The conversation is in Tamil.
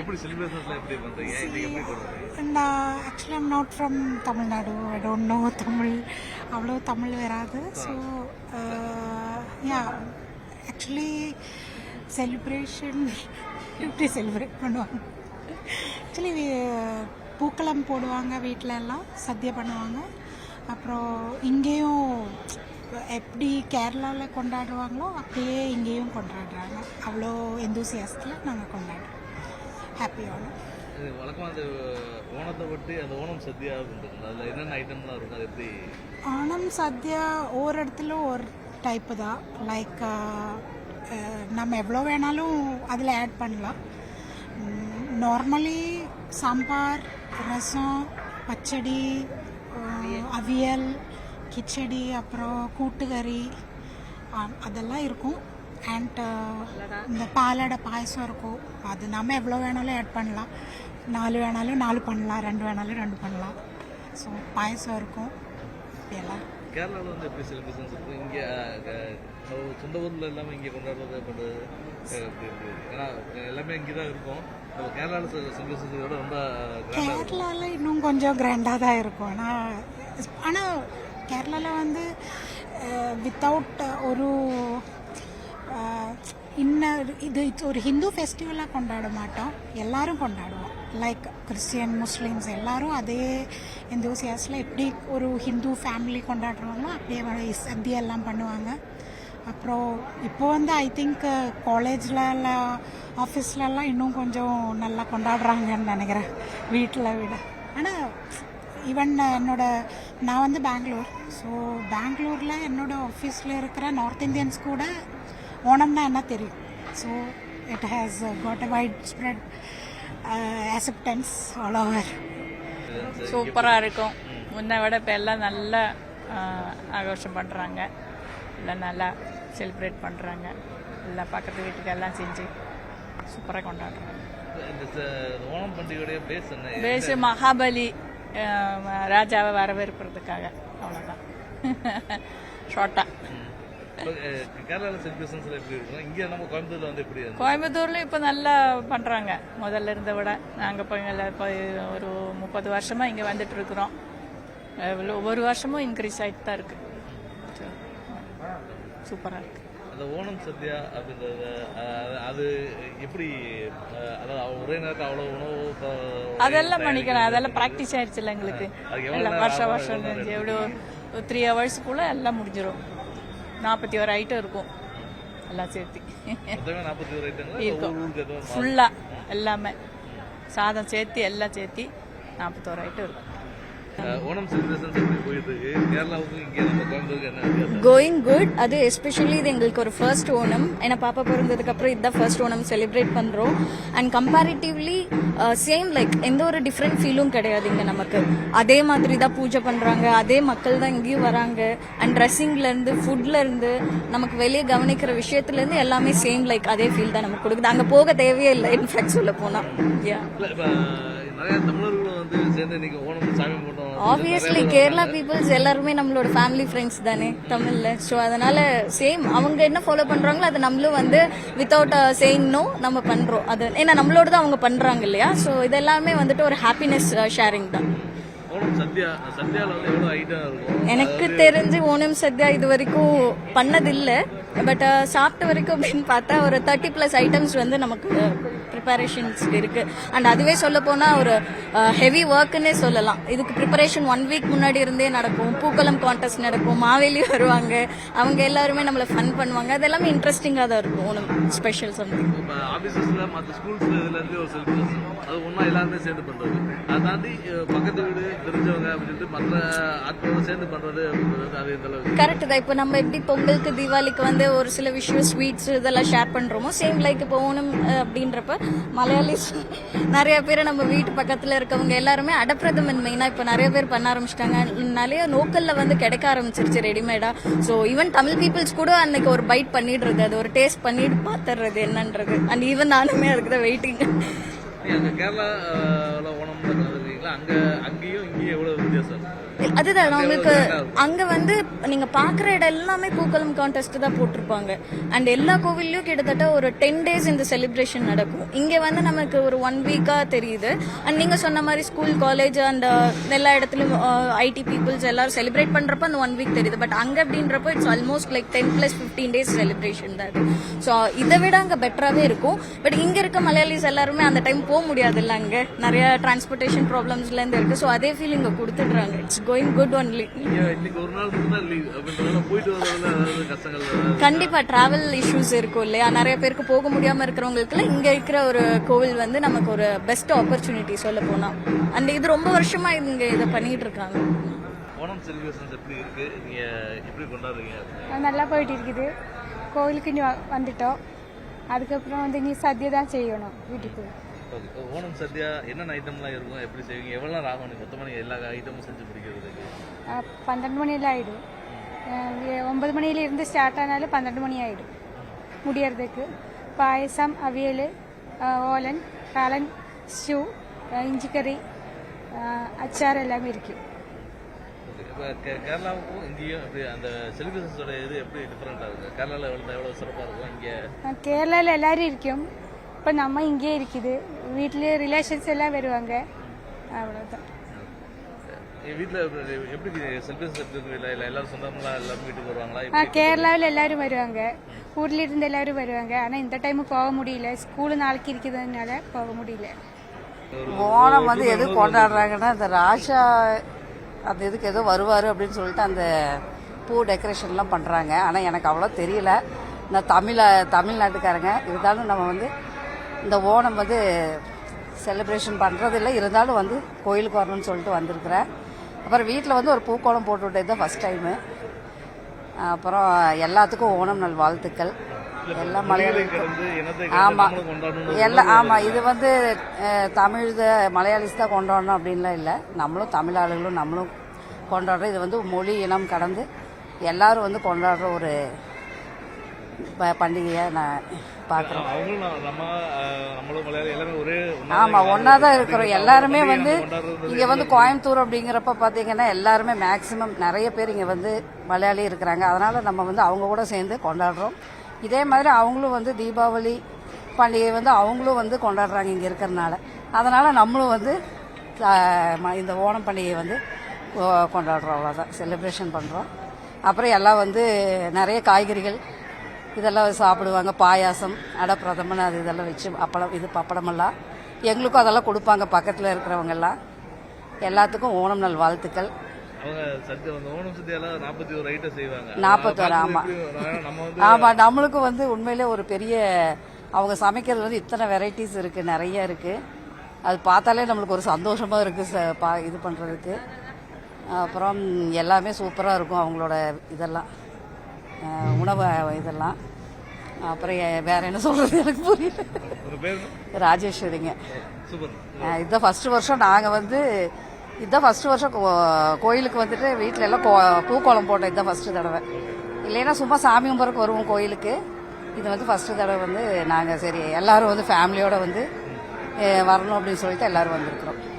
எப்படி செலிப்ரேஷன்ஸ்லாம் எப்படி பண்றீங்க? நீங்க எப்படி கொண்டாடுறீங்க? நான் actually I'm not from Tamil Nadu. I don't know Tamil. அவ்வளோ தமிழ் வராது. ஸோ யா ஆக்சுவலி செலிப்ரேஷன் எப்படி செலிப்ரேட் பண்ணுவாங்க? ஆக்சுவலி பூக்களம் போடுவாங்க, வீட்டில எல்லாம் சத்யா பண்ணுவாங்க. அப்புறம் இங்கேயும் எப்படி கேரளாவில் கொண்டாடுவாங்களோ அப்படியே இங்கேயும் கொண்டாடுறாங்க. அவ்வளோ எந்தூசியாஸ்டில் நாங்கள் கொண்டாடுறோம். ஹாப்பி ஓணம். வழக்கமாக அந்த ஓணத்தை பற்றி அந்த ஓணம் சத்யா பண்ணுறது அதில் என்னென்ன ஐட்டம்லாம் இருக்கும்? அது எப்படி? ஓணம் சத்யா ஒவ்வொரு இடத்துல ஒரு டைப்பு தான். லைக் நம்ம எவ்வளோ வேணாலும் அதில் ஆட் பண்ணலாம். நார்மலி சாம்பார், ரசம், பச்சடி, அவியல், கிச்சடி, அப்புறம் கூட்டுக்கறி அதெல்லாம் இருக்கும். அண்ட் இந்த பாலடை பாயசம் இருக்கும். அது நம்ம எவ்வளோ வேணாலும் ஆட் பண்ணலாம். 4 வேணாலும் 4 பண்ணலாம், 2 வேணாலும் 2 பண்ணலாம். ஸோ பாயசம் இருக்கும். எல்லாம் கேரளாவில் வந்து எப்படி செலிப்ரேஷன்ஸ் இருக்கும்? இங்கே சொந்த ஊரில் எல்லாமே இங்கே கொண்டாடுறது பண்ணுறது எப்படி இருக்குது? ஏன்னா எல்லாமே இங்கே தான் இருக்கும். கேரளாவில் செலிப்ரேஷன்ஸ் விட ரொம்ப கேரளாவில் இன்னும் கொஞ்சம் கிராண்டாக தான் இருக்கும். ஆனால் கேரளாவில் வந்து வித்தவுட் ஒரு இது ஒரு ஹிந்து ஃபெஸ்டிவலாக கொண்டாட மாட்டோம். எல்லாரும் கொண்டாடுவோம். லைக் கிறிஸ்டியன், முஸ்லீம்ஸ் எல்லாரும் அதே எந்தூசியாஸில் எப்படி ஒரு ஹிந்து ஃபேமிலி கொண்டாடுறாங்களோ அப்படியே சத்யா எல்லாம் பண்ணுவாங்க. அப்புறம் இப்போ வந்து ஐ திங்க் காலேஜில் ஆஃபீஸ்லலாம் இன்னும் கொஞ்சம் நல்லா கொண்டாடுறாங்கன்னு நினைக்கிறேன் வீட்டில் விட. ஆனால் ஈவன் நான் வந்து பெங்களூர். ஸோ பெங்களூரில் என்னோடய ஆஃபீஸில் இருக்கிற நார்த் இந்தியன்ஸ் கூட ஓணம்னா என்ன தெரியும். So it has got a wide spread acceptance all over. சூப்பராக இருக்கும். முன்னை விட இப்போ எல்லாம் நல்லா ஆഘോഷം பண்ணுறாங்க. எல்லாம் நல்லா செலிப்ரேட் பண்ணுறாங்க. எல்லாம் பக்கத்து வீட்டுக்கு எல்லாம் செஞ்சு சூப்பராக கொண்டாடுறாங்க. ஓணம் பண்டிகையுடைய பேஸ் மகாபலி ராஜாவை வரவேற்பதுக்காக. அவ்வளோதான். ஷார்ட்டா. கேரளாவில் செலிப்ரேஷன்ஸ்ல எப்படி இருக்கும்? இங்கே நம்ம கோயம்புத்தூர்ல வந்து எப்படி? கோயம்புத்தூர்ல இப்போ நல்லா பண்றாங்க முதல்ல இருந்த விட. நாங்கள் இப்போ ஒரு 30 வருஷமா இங்கே வந்துட்டு இருக்கிறோம். ஒவ்வொரு வருஷமும் இன்க்ரீஸ் ஆகிட்டு தான் இருக்கு. சூப்பராக இருக்கு. அந்த ஓணம் சத்யா அப்படின்றது அது எப்படி? அதாவது ஒரே நேரத்தில் அவ்வளோ உணவு அதெல்லாம் பண்ணிக்கலாம். அதெல்லாம் ப்ராக்டிஸ் ஆயிடுச்சுல்ல எங்களுக்கு. வருஷம் எவ்வளோ 3 ஹவர்ஸுக்குள்ள எல்லாம் முடிஞ்சிடும். 41 ஐட்டம் இருக்கும் எல்லாம் சேர்த்து இருக்கும். ஃபுல்லாக எல்லாமே சாதம் சேர்த்து எல்லாம் சேர்த்து 41 ஐட்டம் இருக்கும். ஓணம் செலிப்ரேஷன்ஸ் எப்படி போயிட்டு இருக்கு? கேரளாவுக்கு இங்கே நம்ம கோயம்புத்தூருக்கு என்ன வித்தியாசம்? Going good. அது எஸ்பெஷலி இது எங்களுக்கு ஒரு ஃபர்ஸ்ட் ஓணம். ஏன்னா பாப்பா பிறந்ததுக்கு அப்புறம் இதுதான் ஃபர்ஸ்ட் ஓணம் செலிப்ரேட் பண்றோம். அண்ட் கம்பேரிட்டிவ்லி சேம் லைக் எந்த ஒரு டிஃப்ரெண்ட் ஃபீலும் கிடையாது இங்க நமக்கு. அதே மாதிரி தான் பூஜை பண்றாங்க. அதே மக்கள் தான் இங்கேயும் வராங்க. அண்ட் ட்ரெஸ்ஸிங்ல இருந்து ஃபுட்ல இருந்து நமக்கு வெளியே கவனிக்கிற விஷயத்துல இருந்து எல்லாமே சேம் லைக் அதே ஃபீல் தான் நமக்கு கொடுக்குது. அங்க போக தேவையே இல்லை இன்ஃபேக்ட் சொல்ல போனா. ஆப்வியஸ்லி கேரளா பீப்புள்ஸ் எல்லாருமே நம்மளோட ஃபேமிலி ஃப்ரெண்ட்ஸ் தானே தமிழ்ல. ஸோ அதனால சேம் அவங்க என்ன ஃபாலோ பண்றாங்களோ அது நம்மளும் வந்து வித்தவுட் சேயிங் நோ நம்ம பண்றோம். அது ஏன்னா நம்மளோட தான் அவங்க பண்றாங்க இல்லையா. ஸோ இதெல்லாமே வந்துட்டு ஒரு ஹாப்பினஸ் ஷேரிங் தான். எனக்கு தெரிஞ்சு ஓணம் சத்யா இது வரைக்கும் பண்ணதில்லை. பட் சாப்பிட்ட வரைக்கும் அப்படின்னு பார்த்தா ஒரு 30+ ஐட்டம்ஸ் வந்து நமக்கு ப்ரிப்பரேஷன்ஸ் இருக்கு. அண்ட் அதுவே சொல்ல போனா ஒரு ஹெவி ஒர்க்குன்னே சொல்லலாம். இதுக்கு ப்ரிப்பரேஷன் 1 வீக் முன்னாடி இருந்தே நடக்கும். பூக்களம் கான்டெஸ்ட் நடக்கும். மாவேலி வருவாங்க. அவங்க எல்லாருமே நம்மள ஃபன் பண்ணுவாங்க. அது எல்லாமே இன்ட்ரெஸ்டிங்கா தான் இருக்கும். Onam special something. ஆபீசஸ்ல மத்த ஸ்கூல்ஸ்ல இதுல இருந்து ஒரு செலிப்ரேஷன் அது ஒண்ணா எல்லாரும் சேர்ந்து பண்றது. அதை தாண்டி பக்கத்து வீடு தெரிஞ்சவங்க அப்படின்ட்டு மற்ற ஆட்களோட சேர்ந்து பண்றது அது இந்த அளவுக்கு கரெக்ட் தான். இப்போ நம்ம எப்படி பொங்கலுக்கு தீபாவளிக்கு வந்து ஒரு சில விஷயம் ஸ்வீட்ஸ் இதெல்லாம் ஷேர் பண்றோமோ சேம் லைக் இப்போ ஓணம் அப்படின்றப்ப மலையாளிஸ் நிறைய பேர் நம்ம வீட்டு பக்கத்துல இருக்கவங்க எல்லாருமே அடப்பிரதமன் மெயினா இப்போ நிறைய பேர் பண்ண ஆரம்பிச்சிட்டாங்க. நிறைய லோக்கல்ல வந்து கிடைக்க ஆரம்பிச்சிருச்சு ரெடிமேடா. ஸோ ஈவன் தமிழ் பீப்புள்ஸ் கூட அன்னைக்கு ஒரு பைட் பண்ணிடுறது, அது ஒரு டேஸ்ட் பண்ணிட்டு பாத்துறது என்னன்றது. அண்ட் ஈவன் நானுமே அதுக்கு தான் வெயிட்டிங். கேரளா ஓணம் அங்கேயும் இங்கேயும் எவ்வளவு வித்தியாசம்? டேஸ் வரும். அதுதான் உங்களுக்கு அங்க வந்து நீங்க பாக்குற இடம் எல்லாமே பூக்களம் கான்டெஸ்ட் தான் போட்டிருப்பாங்க. அண்ட் எல்லா கோவில்லையும் கிட்டத்தட்ட ஒரு 10 days இந்த செலிப்ரேஷன் நடக்கும். இங்க வந்து நமக்கு ஒரு 1 week-ஆ தெரியுது. அண்ட் நீங்க சொன்ன மாதிரி ஸ்கூல் காலேஜ் அண்ட் எல்லா இடத்துலயும் ஐடி பீப்புள்ஸ் எல்லாரும் செலிப்ரேட் பண்றப்ப அந்த 1 week தெரியுது. பட் அங்க அப்படின்றப்போ it's almost like 10+15 days celebration தான் அது. ஸோ இதை விட அங்க பெட்டராகவே இருக்கும். பட் இங்க இருக்க மலையாளிஸ் எல்லாருமே அந்த டைம் போக முடியாது இல்லை, அங்க நிறைய டிரான்ஸ்போர்ட்டேஷன் ப்ராப்ளம்ஸ்ல இருந்து இருக்கு. ஸோ அதே ஃபீல் இங்க கொடுத்துடுறாங்க. It's going good only. இன்னைக்கு ஒரு நாள் மட்டும் லீவ் அப்படின்றதால போயிட்டு வரதுல ஏதாவது கஷ்டங்கள் கண்டிப்பா டிராவல் இஷ்யூஸ் இருக்கும் இல்லையா, நிறைய பேருக்கு போக முடியாம இருக்கிறவங்களுக்கு இங்க இருக்கிற ஒரு கோவில் வந்து நமக்கு ஒரு பெஸ்ட் ஆப்பர்ச்சுனிட்டி சொல்ல போனா. அண்ட் இது ரொம்ப வருஷமா இங்க இதை பண்ணிட்டு இருக்காங்க. ஓணம் செலிப்ரேஷன்ஸ் எப்படி இருக்கு, நீங்க எப்படி கொண்டாடுறீங்க? நல்லா போயிட்டு இருக்குது. கோவிலுக்கு இனி வந்துட்டோம். அதுக்கப்புறம் வந்து இனி சத்யா தான் செய்யணும் வீட்டுக்கு. ஓகே, ஓணம் சத்யா என்னென்ன ஐட்டம்லாம் இருக்கும், எப்படி செய்வீங்க, எவ்வளோ நேரம் ஆகும் நீங்கள் மொத்தமாக எல்லா ஐட்டமும் செஞ்சு பிடிக்கிறதுக்கு? 12 மணியெல்லாம் ஆகிடும். 9 மணியிலிருந்து ஸ்டார்ட் ஆனாலும் 12 மணி ஆகிடும் முடியறதுக்கு. பாயசம், அவியல், ஓலன், காலன், ஸ்டூ, இஞ்சிக்கறி, அச்சார் எல்லாமே இருக்குது. இப்போ கேரளாவுக்கும் இங்கேயும் எப்படி அந்த செலிப்ரேஷன்ஸோட இது எப்படி டிஃப்ரெண்ட்டாக இருக்குது? கேரளாவில் எவ்வளோ சிறப்பாக இருக்கும், இங்கே கேரளாவில் எல்லாரும் இருக்கும். இப்போ நம்ம இங்கே இருக்குது. வீட்டில் ரிலேஷன்ஸ் எல்லாம் வருவாங்க, அவ்வளோதான். வீட்டில் எப்படி செலிப்ரேஷன் எப்படி இல்லை எல்லாரும் சொந்தம்லாம் எல்லாரும் வீட்டுக்கு வருவாங்களா? கேரளாவில் எல்லாரும் வருவாங்க, ஊர்ல இருந்து எல்லாரும் வருவாங்க. ஆனால் இந்த டைம் போக முடியல, ஸ்கூலு நாளைக்கு இருக்கிறதுனால போக முடியல. ஓணம் வந்து எது கொண்டாடுறாங்கன்னா, இந்த ராஷா அந்த இதுக்கு ஏதோ வருவார் அப்படின்னு சொல்லிட்டு அந்த பூ டெக்கரேஷன்லாம் பண்ணுறாங்க. ஆனால் எனக்கு அவ்வளோ தெரியல. நான் தமிழ்நாட்டுக்காரங்க இருந்தாலும் நம்ம வந்து இந்த ஓணம் வந்து செலிப்ரேஷன் பண்ணுறதில்ல. இருந்தாலும் வந்து கோயிலுக்கு வரணும்னு சொல்லிட்டு வந்திருக்கிறேன். அப்புறம் வீட்டில் வந்து ஒரு பூக்கோளம் போட்டு விட்டது தான் ஃபஸ்ட் டைமு. அப்புறம் எல்லாத்துக்கும் ஓணம் நல் வாழ்த்துக்கள். எல்லாம் மலையாளிகளுக்கும் ஆமாம் எல்லாம் ஆமாம். இது வந்து தமிழ் மலையாளிஸ் தான் கொண்டாடணும் அப்படின்லாம் இல்லை, நம்மளும் தமிழ் ஆளுகளும் நம்மளும் கொண்டாடுறோம். இது வந்து மொழி இனம் கடந்து எல்லாரும் வந்து கொண்டாடுற ஒரு பண்டிகையை நான் பார்க்குறோம். ஆமாம், ஒன்றா தான் இருக்கிறோம் எல்லாருமே. வந்து இங்கே வந்து கோயம்புத்தூர் அப்படிங்கிறப்ப பார்த்தீங்கன்னா எல்லாருமே மேக்சிமம் நிறைய பேர் இங்கே வந்து மலையாளி இருக்கிறாங்க. அதனால் நம்ம வந்து அவங்க கூட சேர்ந்து கொண்டாடுறோம். இதே மாதிரி அவங்களும் வந்து தீபாவளி பண்டிகை வந்து அவங்களும் வந்து கொண்டாடுறாங்க இங்கே இருக்கிறதுனால. அதனால் நம்மளும் வந்து இந்த ஓணம் பண்டிகையை வந்து கொண்டாடுறோம். அவ்வளோதான், செலிப்ரேஷன் பண்ணுறோம். அப்புறம் எல்லாம் வந்து நிறைய காய்கறிகள் இதெல்லாம் சாப்பிடுவாங்க. பாயாசம், அடப்பிரதமன், அது இதெல்லாம் வச்சு அப்பளம், இது பப்படமெல்லாம் எங்களுக்கும் அதெல்லாம் கொடுப்பாங்க பக்கத்தில் இருக்கிறவங்கெல்லாம். எல்லாத்துக்கும் ஓணம் நல் வாழ்த்துக்கள். ஓணம் சத்யாலாம் 41 ஐட்டம் செய்வாங்க. 41 ஆமாம் ஆமாம். நம்மளுக்கு வந்து உண்மையிலே ஒரு பெரிய அவங்க சமைக்கிறது வந்து இத்தனை வெரைட்டிஸ் இருக்குது, நிறைய இருக்குது. அது பார்த்தாலே நம்மளுக்கு ஒரு சந்தோஷமாக இருக்குது இது பண்ணுறதுக்கு. அப்புறம் எல்லாமே சூப்பராக இருக்கும் அவங்களோட இதெல்லாம் உணவு இதெல்லாம். அப்புறம் வேற என்ன சொல்கிறது எனக்கு புரியல. ராஜேஸ்வரிங்க. இதுதான் ஃபஸ்ட்டு வருஷம் நாங்கள் வந்து இதுதான் ஃபஸ்ட்டு வருஷம் கோயிலுக்கு வந்துட்டு வீட்டில் எல்லாம் பூக்கோளம் போட்டோம். இதுதான் ஃபஸ்ட்டு தடவை. இல்லைன்னா சும்மா சாமி கும்பிட்றதுக்கு வருவோம் கோயிலுக்கு. இது வந்து ஃபஸ்ட்டு தடவை வந்து நாங்கள் சரி எல்லாரும் வந்து ஃபேமிலியோடு வந்து வரணும் அப்படின்னு சொல்லிட்டு எல்லாரும் வந்திருக்கிறோம்.